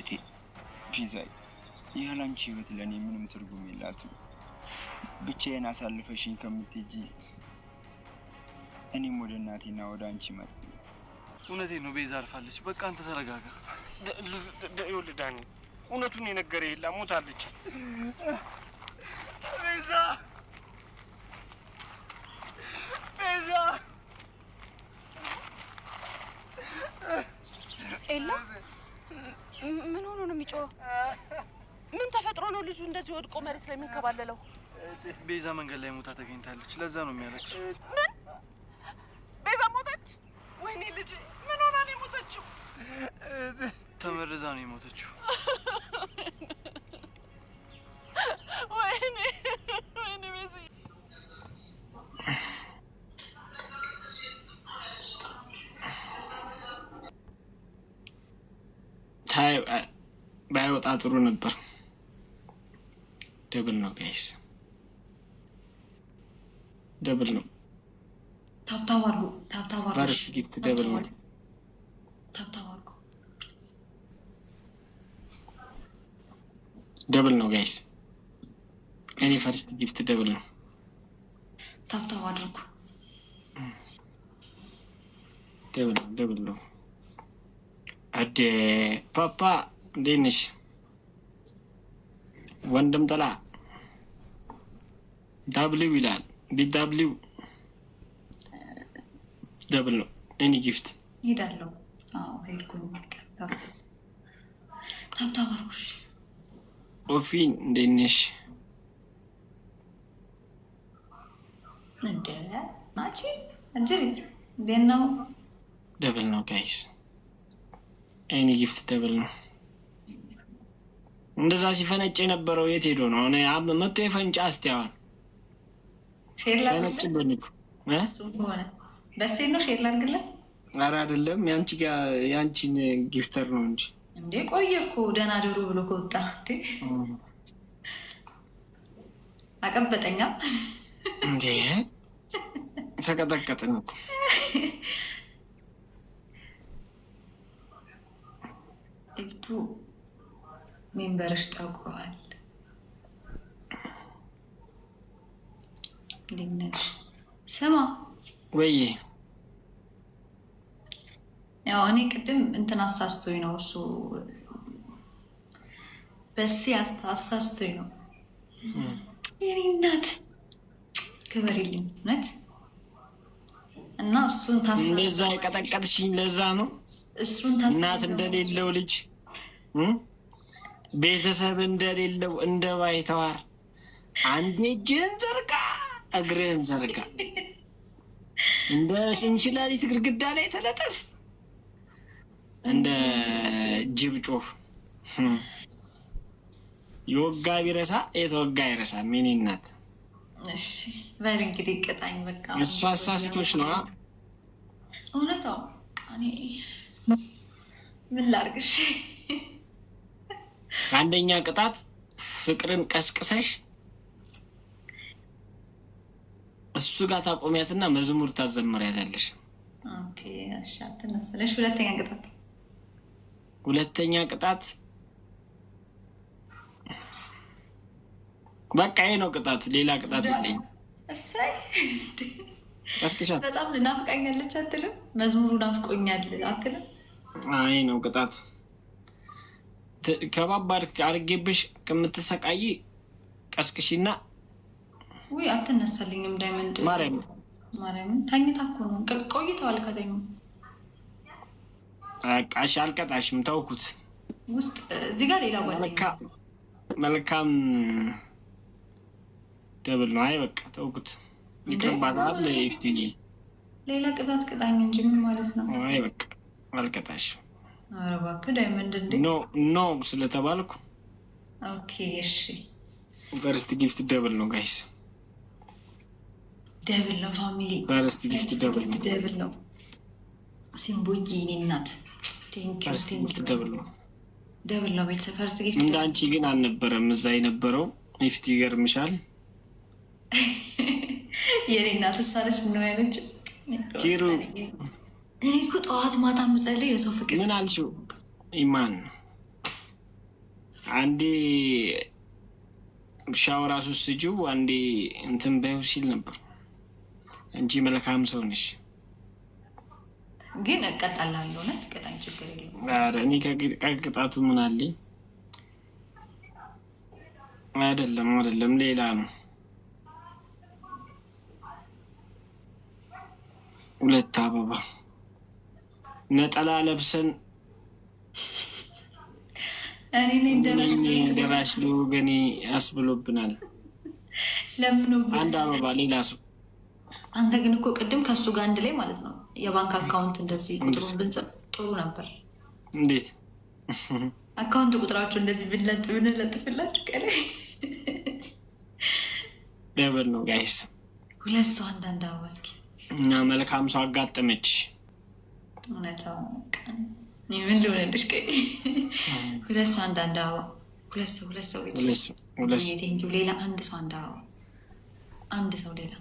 እህቴ ፒዛይ ያላንቺ ህይወት ለኔ ምንም ትርጉም የላትም። ብቻዬን አሳልፈሽኝ ከምትጂ እኔም ወደ እናቴና ወደ አንቺ መጣሁ። እውነቴን ነው ቤዛ አርፋለች። በቃ አንተ ተረጋጋ። ይኸውልህ ዳኒ እውነቱን የነገረ የላ ሞታለች። ቤዛ ቤዛ ኤላ ምን ሆኖ ነው የሚጮኸው? ምን ተፈጥሮ ነው ልጁ እንደዚህ ወድቆ መሬት ላይ የሚንከባለለው? ቤዛ መንገድ ላይ ሞታ ተገኝታለች። ለዛ ነው የሚያለቅሰው። ምን? ቤዛ ሞተች? ወይኔ ልጅ ምን ሆና ነው የሞተችው? ተመርዛ ነው የሞተችው። ወይኔ ወይኔ ቤዛ ታይ ባይወጣ ጥሩ ነበር። ደብል ነው ጋይስ፣ ደብል ነው። ታብታብ አድርጉ። ፈርስት ጊፍት ደብል ነው። ታብታብ አድርጉ። ደብል ነው ጋይስ። እኔ ፈርስት ጊፍት ደብል ነው። ታብታብ አድርጉ። ደብል ነው። አዴ ፓፓ እንዴት ነሽ? ወንድም ጥላ ዳብሊው ይላል። ቢዳብሊው ደብል ነው። እኔ ጊፍት ሄዳለሁ። ሄድኩኝ። ታብታብ አድርጉ። ኦፊን እንዴት ነሽ? እንደ ናቺ እንጀሪት እንዴት ነው? ደብል ነው ጋይስ። እኔ ጊፍት ደብል ነው። እንደዛ ሲፈነጭ የነበረው የት ሄዶ ነው? አሁን መጥቶ የፈንጫ አስቲያውን ሼር ፈነጭ በኒኩ ሆነ በሴ ነው ሼር ላድርግለት። ኧረ አይደለም ያንቺን ጊፍተር ነው እንጂ እንዴ ቆየ እኮ ደህና ደሩ ብሎ ከወጣ እንዴ አቀበጠኛ እንዴ ተቀጠቀጥን እኮ። ኢፍቱ ሜምበርሽ ታውቀዋል። ሊነሽ ስማ ወይ ያው እኔ ቅድም እንትን አሳስቶኝ ነው እሱ በሲ አሳስቶኝ ነው። የኔ እናት ክበሪልኝ እውነት እና እሱን ታሳስቶኝ ለዛ የቀጠቀጥሽኝ ለዛ ነው። እሱን ታሳስቶኝ እናት እንደሌለው ልጅ ቤተሰብ እንደሌለው እንደ ባይተዋር አንዴ እጅህን ዘርጋ እግርህን ዘርጋ እንደ ሽንሽላሊት ግድግዳ ላይ ተለጠፍ እንደ ጅብ ጮፍ የወጋ ቢረሳ የተወጋ አይረሳ። ምን እናት እሺ በል እንግዲህ ቅጣኝ በቃ። እሷ አሳስቶች ነው እውነታው። እኔ ምን ላድርግሽ? አንደኛ ቅጣት ፍቅርን ቀስቅሰሽ እሱ ጋር ታቆሚያትና መዝሙር ታዘምሪያታለሽ። ኦኬ አሻት ነስለሽ። ሁለተኛ ቅጣት በቃ ይሄ ነው ቅጣት። ሌላ ቅጣት የለኝም። እሰይ ቀስቅሻት። በጣም ልናፍቃኛለች አትልም? መዝሙሩ ናፍቆኛል አትልም? አይ ነው ቅጣት። ከባባድ አድርጌብሽ ከምትሰቃይ ቀስቅሽና ውይ አትነሳልኝም። ዳይመንድ ማርያም ተኝታ እኮ ነው። ቆይተዋል ከተኙ። ቃሽ አልቀጣሽም ተውኩት። ውስጥ እዚህ ጋር ሌላ ጓደኛ መልካም ደብል ነው። አይ በቃ ተውኩት። ይቅርባታል። ለኢፍቲኒ ሌላ ቅጣት ቅጣኝ እንጂ ምን ማለት ነው? አይ በቃ አልቀጣሽም። ኧረ እባክህ ዳይመንድ እንዴ ኖ ስለተባልኩ ኦኬ እሺ። ፈርስት ጊፍት ደብል ነው ጋይስ። ደብል ነው ፋሚሊ። ፈርስት ጊፍት ደብል ነው። ሲምቦጂ እኔ እናት ፈርስት ጊፍት ደብል ነው። ደብል ነው ቤተሰብ። ፈርስት ጊፍት እንዳንቺ ግን አልነበረም እዛ የነበረው። ኢፍቲ ይገርምሻል። የኔ እናት እሷ ነች ነው ያለች ኪሩ። እኔ እኮ ጠዋት ማታ የምጸልይ የሰው ፍቅር ምን አልሽው? ኢማን አንዴ ሻወር አስወስጂው አንዴ እንትን በይው ሲል ነበር። አንቺ መልካም ሰው ነሽ። ግን እቀጣላለሁ ነው ትቀጣኝ ችግር የለም። ኧረ እኔ ከቅጣቱ ምን አለኝ? አይደለም ሌላ ነው። 2 አበባ ነጠላ ለብሰን እኔ ደራሽ ለወገኔ ያስብሎብናል። ለምን ነው አንድ አበባ ሌላ ሰው? አንተ ግን እኮ ቅድም ከሱ ጋር አንድ ላይ ማለት ነው የባንክ አካውንት እንደዚህ ቁጥሩን ብንጽፍ ጥሩ ነበር። እንዴት አካውንት ቁጥራቸው እንደዚህ ብንለጥፍላችሁ ከላይ ደብል ነው ጋይስ። 2 ሰው አንዳንድ አበባ እስኪ እና መልካም ሰው አጋጠመች። እውነታው ምን ልሆንልሽ? ቀይ 2 ሰው አንዳንድ አበባ 2 ሰው ሌላ 1 ሰው አንድ አበባ 1 ሰው ሌላ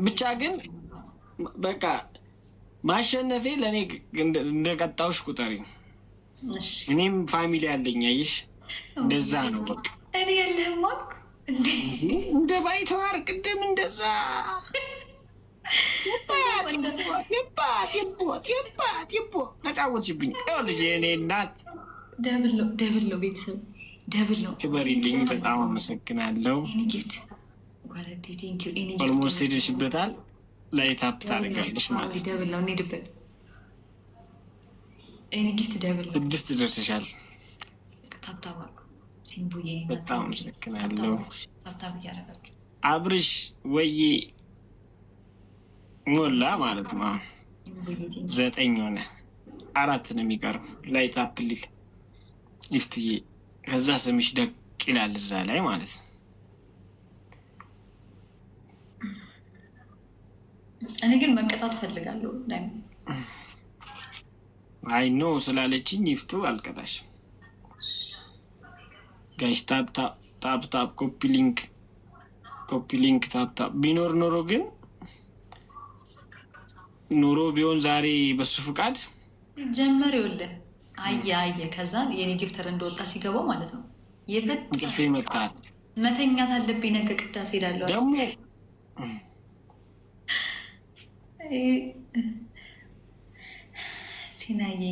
ብቻ ግን በቃ ማሸነፌ ለእኔ እንደቀጣውሽ ቁጠሪ። እኔም ፋሚሊ አለኝ አየሽ፣ እንደዛ ነው በቃ። እኔ ያለህም አልኩ እንደ ባይተዋር ቅድም እንደዛ ተጫወትሽብኝ። ልጅ እኔ እናት ደብል ነው ቤተሰብ ደብል ነው። ክበሪልኝ። በጣም አመሰግናለሁ። ጊፍት ኦልሞስት ሄደሽበታል። ላይታፕ ታደርጋለሽ ማለት ነው። ደብል ነው እንሂድበት። እኔ ጊፍት ደብል ነው። 6 ደርሰሻል። ታብታብ ሲምቡዬ በጣም አመሰግናለሁ። ታብታብ እያደረጋችሁ አብርሽ ወይ ሞላ ማለት ነው። 9 ሆነ። 4 ነው የሚቀረው። ላይታፕ ሊል ይፍትዬ ከዛ ስምሽ ደቅ ይላል እዛ ላይ ማለት ነው። እኔ ግን መቀጣት ፈልጋለሁ። አይ ኖ ስላለችኝ ይፍቱ አልቀጣሽም። ጋይስ ታፕ ኮፒ ሊንክ ታፕ ቢኖር ኖሮ ግን ኑሮ ቢሆን ዛሬ በሱ ፍቃድ ጀመር ይኸውልህ። አየ ከዛ የኔ ጊፍተር እንደወጣ ሲገባው ማለት ነው እንቅልፌ መጣል መተኛት አለብኝ። ነገ ቅዳሴ ሄዳለሁ ደግሞ ሲናዬ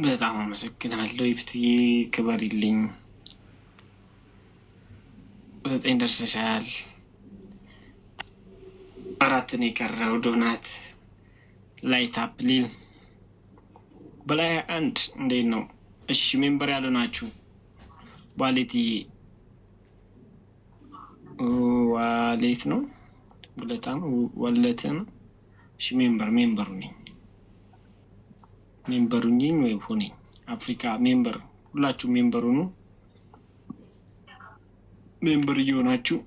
በጣም አመሰግናለሁ። ይፍትዬ ክበሪልኝ። 9 ደርሰሻል። 4 ነው የቀረው። ዶናት ላይታፕ ሊል በላይ 1 እንዴት ነው? እሺ ሜምበር ያሉ ናችሁ። ዋሌት ነው ሁለታም ወለትን። እሺ ሜምበሩ ነኝ ወይ ሆኔ አፍሪካ ሜምበር ሁላችሁ ሜምበሩ ነው። ሜምበር እየሆናችሁ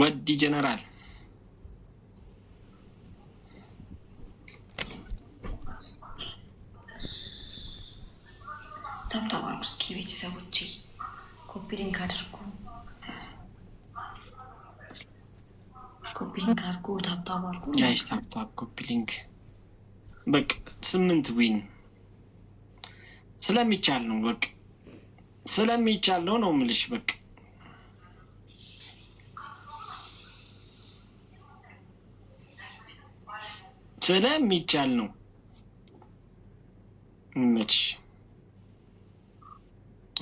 ወዲ ጀነራል ታብታባሉ። እስኪ ቤተሰቦቼ ኮፒ ሊንክ አድርጉ። ታብታባሉ ጋይስ። ታብታብ ኮፒ ሊንክ በቃ 8 ዊን ስለሚቻል ነው። በቃ ስለሚቻል ነው የምልሽ። በቃ ስለሚቻል ነው። መች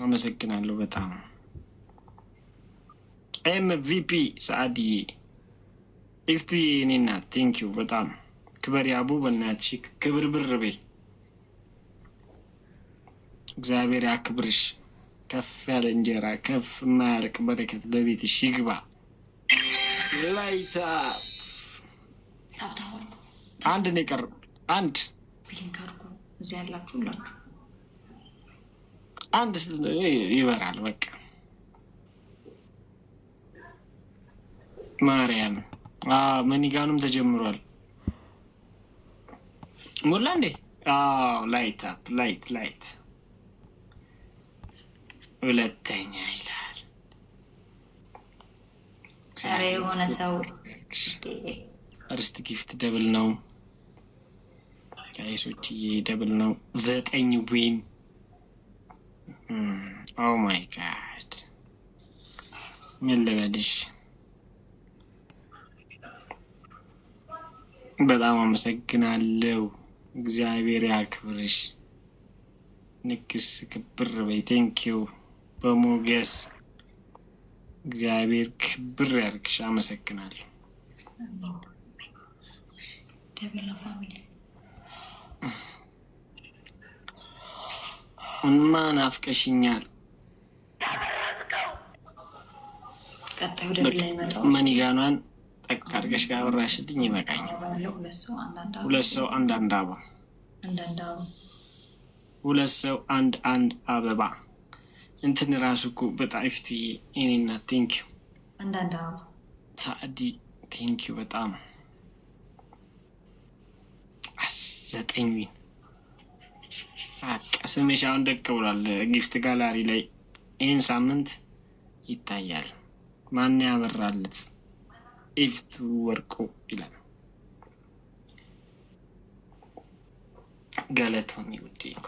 አመሰግናለሁ በጣም MVP ሰዓዲ ኢፍቱ የኔና ቴንኪዩ በጣም ክበር ያቡ በእናትሽ ክብር ብር በይ። እግዚአብሔር ያክብርሽ። ከፍ ያለ እንጀራ ከፍ የማያልቅ በረከት በቤትሽ ይግባ። ላይታ አንድ ነው የቀረው። አንድ ሊንክ አድርጉ። እዚህ ያላችሁ ሁላችሁ አንድ ይበራል። በቃ ማርያም መኒጋኑም ተጀምሯል። ሞላ እንዴ? ላይት አፕ ላይት ሁለተኛ ይላል። ዛሬ የሆነ ሰው ፈርስት ጊፍት ደብል ነው ጋይሶችዬ፣ ደብል ነው። 9 ዊን። ኦ ማይ ጋድ ምን ልበልሽ። በጣም አመሰግናለሁ። እግዚአብሔር ያክብርሽ። ንግስ ክብር በይ። ቴንኪው በሞገስ እግዚአብሔር ክብር ያርግሽ። አመሰግናለሁ። ማን አፍቀሽኛል? መኒጋኗን ጠቅ አድርገሽ ካወራሽልኝ ይበቃኛል። 2 ሰው አንዳንድ አበባ፣ 2 ሰው አንድ አበባ። እንትን ራሱ እኮ በጣም ይፍትዬ እኔና ቴንኪው አንዳንድ አበባ ሳዕዲ ቴንኪው በጣም 9 ዊን። ስምሽ አሁን ደቅ ብሏል ጊፍት ጋላሪ ላይ። ይህን ሳምንት ይታያል። ማን ያበራለት? ኢፍቱ ወርቁ ይላል። ገለቶሚ ውዴ እኮ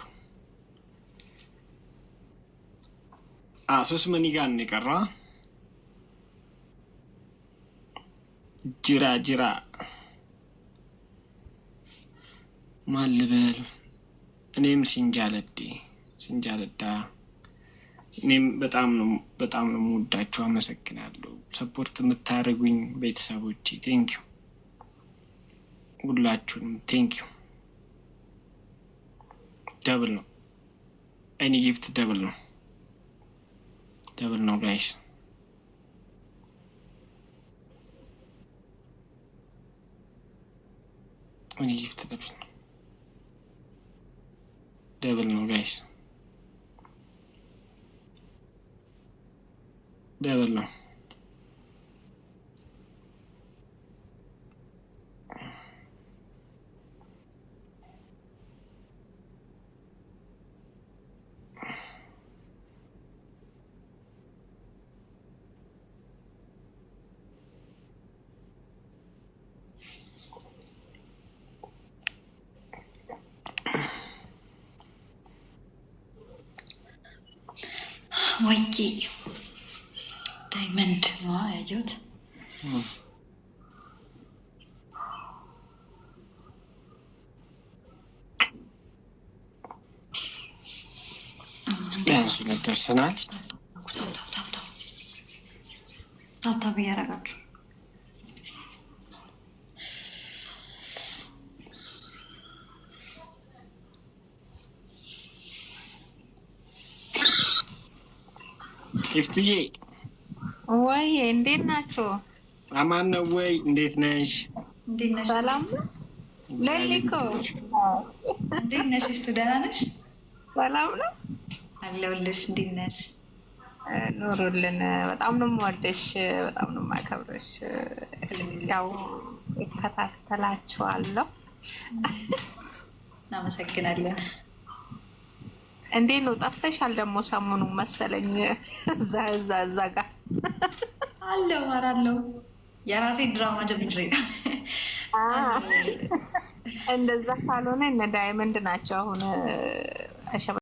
3 መኒጋን የቀራ ጅራ ማን ልበል? እኔም ሲንጃለዳ እኔም በጣም ነው የምወዳችሁ። አመሰግናለሁ ሰፖርት የምታደርጉኝ ቤተሰቦቼ። ቴንኪው ሁላችሁንም ቴንኪው። ደብል ነው እኔ ጊፍት ደብል ነው ጋይስ። እኔ ጊፍት ደብል ነው ጋይስ። ደብል ነው። ወይዬ ዳይመንድ ነው ያየሁት። ደርሰናል። ታብታብ እያደረጋችሁ ኢፍትዬ ወይ እንዴት ናችሁ? አማን ነው ወይ? እንዴት ነሽ? ሰላም ለሊኮ እንዴት ነሽ? እፍቱ ደህና ነሽ? ሰላም ነው አለሁልሽ። እንዴት ነሽ? ኑሩልን። በጣም ነው የምወደሽ፣ በጣም ነው የማከብረሽ። ያው እከታተላችኋለሁ። እናመሰግናለን። እንዴት ነው ጠፍተሻል? ደግሞ ሰሞኑ መሰለኝ እዛ ጋር አለው የራሴ ድራማ ጀምሬ እንደዛ ካልሆነ እነ ዳይመንድ ናቸው አሁን